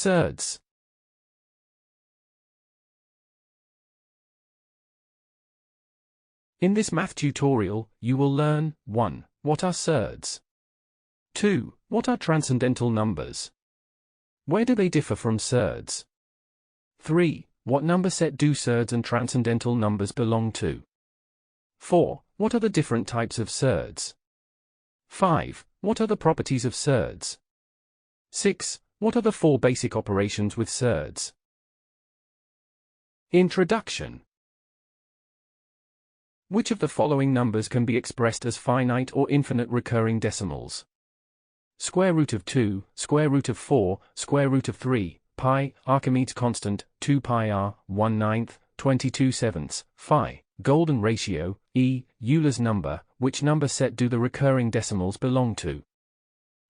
Surds. In this math tutorial, you will learn 1. What are surds? 2. What are transcendental numbers? Where do they differ from surds? 3. What number set do surds and transcendental numbers belong to? 4. What are the different types of surds? 5. What are the properties of surds? 6. What are the 4 basic operations with surds? Introduction. Which of the following numbers can be expressed as finite or infinite recurring decimals? Square root of 2, square root of 4, square root of 3, pi, Archimedes constant, 2 pi r, 1/9, 22/7, phi, golden ratio, e, Euler's number. Which number set do the recurring decimals belong to?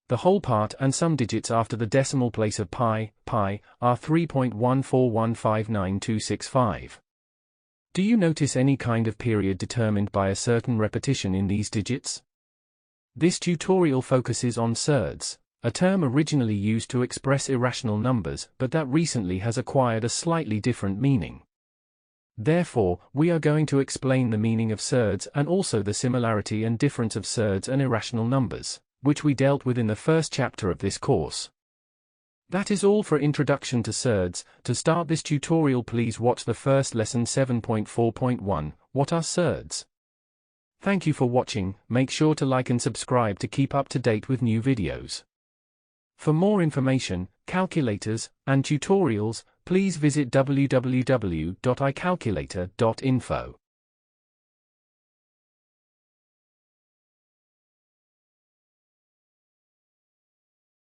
The whole part and some digits after the decimal place of pi are 3.1415925. Do you notice any kind of period determined by a certain repetition in these digits? This tutorial focuses on surds, a term originally used to express irrational numbers but that recently has acquired a slightly different meaning. Therefore, we are going to explain the meaning of surds and also the similarity and difference of surds and irrational numbers, which we dealt with in the first chapter of this course. That is all for introduction to surds. To start this tutorial, please watch the first lesson 7.4.1, What are surds? Thank you for watching. Make sure to like and subscribe to keep up to date with new videos. For more information, calculators, and tutorials, please visit www.icalculator.info.